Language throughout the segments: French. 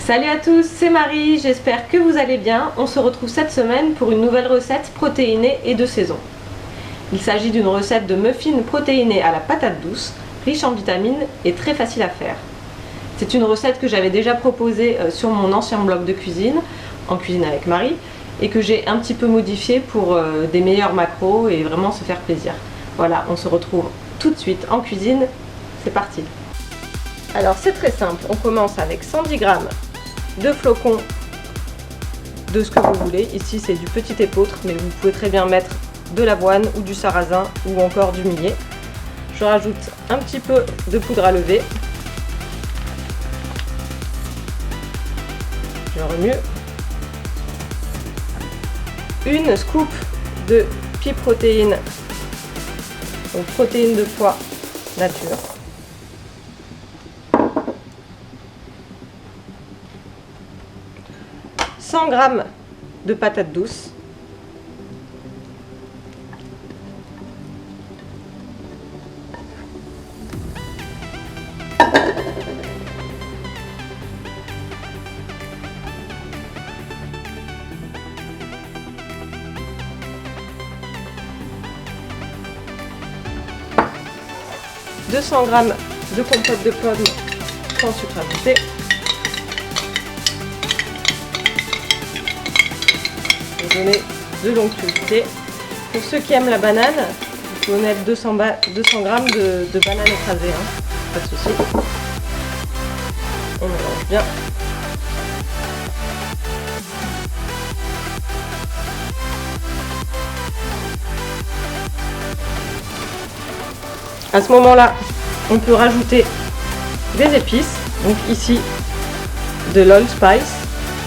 Salut à tous, c'est Marie, j'espère que vous allez bien. On se retrouve cette semaine pour une nouvelle recette protéinée et de saison. Il s'agit d'une recette de muffins protéinés à la patate douce, riche en vitamines et très facile à faire. C'est une recette que j'avais déjà proposée sur mon ancien blog de cuisine, en cuisine avec Marie, et que j'ai un petit peu modifiée pour des meilleurs macros et vraiment se faire plaisir. Voilà, on se retrouve tout de suite en cuisine, c'est parti. Alors c'est très simple, on commence avec 110 g de flocons de ce que vous voulez. Ici c'est du petit épeautre, mais vous pouvez très bien mettre de l'avoine ou du sarrasin ou encore du millet. Je rajoute un petit peu de poudre à lever. Je remue. Une scoop de pea protéines, donc protéines de pois nature. « 100 g de patates douces, « 200 g de compote de pommes sans sucre ajouté, donner de l'onctuosité. Pour ceux qui aiment la banane, vous pouvez mettre 200 g de banane écrasée, hein, pas de souci. On mélange bien. À ce moment-là, on peut rajouter des épices, donc ici de l'allspice.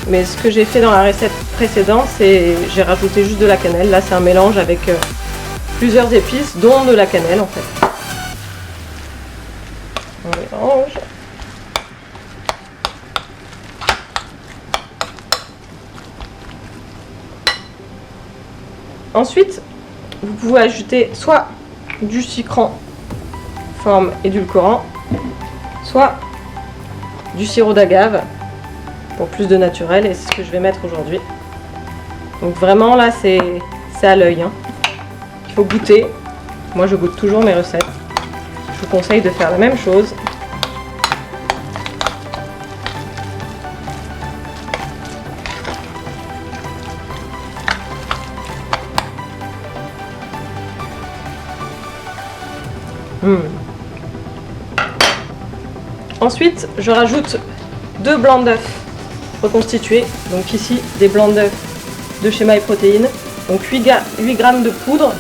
Mais ce que j'ai fait dans la recette précédente, c'est j'ai rajouté juste de la cannelle. Là, c'est un mélange avec plusieurs épices, dont de la cannelle en fait. On mélange. Ensuite, vous pouvez ajouter soit du sucrant forme édulcorant, soit du sirop d'agave pour plus de naturel, et c'est ce que je vais mettre aujourd'hui. Donc vraiment là c'est à l'œil, hein. Il faut goûter. Moi je goûte toujours mes recettes. Je vous conseille de faire la même chose. Ensuite je rajoute 2 blancs d'œufs reconstitués, donc ici des blancs d'œufs de chez MyProtein, donc 8 g de poudre,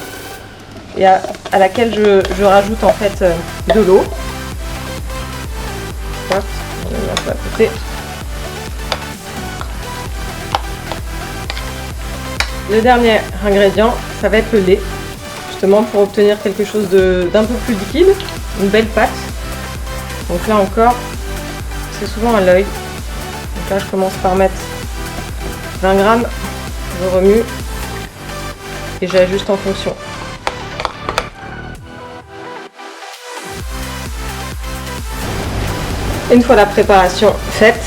et à laquelle je rajoute en fait de l'eau. Hop, on met un peu à côté. Le dernier ingrédient, ça va être le lait, justement pour obtenir quelque chose d'un peu plus liquide, une belle pâte. Donc là encore, c'est souvent à l'œil. Donc là, je commence par mettre 20 g, je remue et j'ajuste en fonction. Une fois la préparation faite,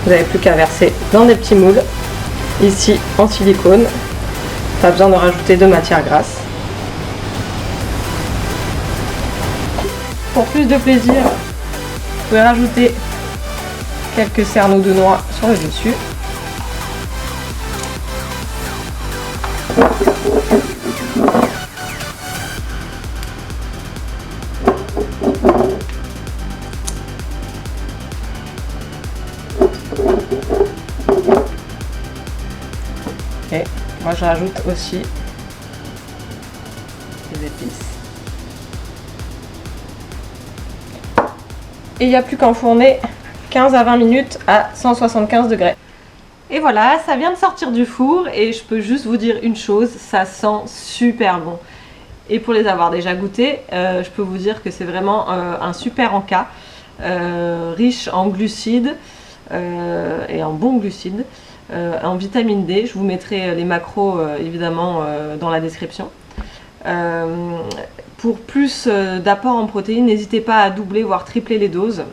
vous n'avez plus qu'à verser dans des petits moules, ici en silicone. Pas besoin de rajouter de matière grasse. Pour plus de plaisir, vous pouvez rajouter quelques cerneaux de noix sur le dessus. Et moi je rajoute aussi des épices. Et il n'y a plus qu'à enfourner 15 à 20 minutes à 175 degrés. Et voilà, ça vient de sortir du four et je peux juste vous dire une chose, ça sent super bon. Et pour les avoir déjà goûtés, je peux vous dire que c'est vraiment un super encas, riche en glucides et en bons glucides, en vitamine D. Je vous mettrai les macros évidemment dans la description. Pour plus d'apport en protéines, n'hésitez pas à doubler voire tripler les doses.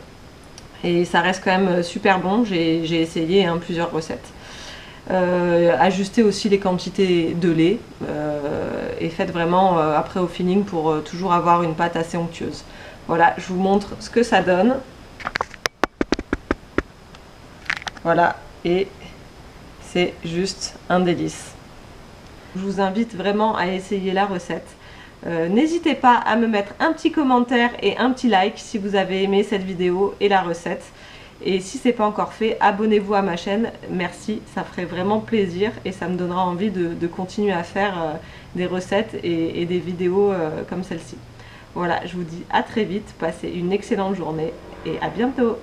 et ça reste quand même super bon. J'ai essayé plusieurs recettes. Ajustez aussi les quantités de lait et faites vraiment après au feeling pour toujours avoir une pâte assez onctueuse. Voilà, je vous montre ce que ça donne. Voilà, et c'est juste un délice. Je vous invite vraiment à essayer la recette. N'hésitez pas à me mettre un petit commentaire et un petit like si vous avez aimé cette vidéo et la recette. Et si ce n'est pas encore fait, abonnez-vous à ma chaîne. Merci, ça ferait vraiment plaisir et ça me donnera envie de continuer à faire des recettes et des vidéos comme celle-ci. Voilà, je vous dis à très vite, passez une excellente journée et à bientôt.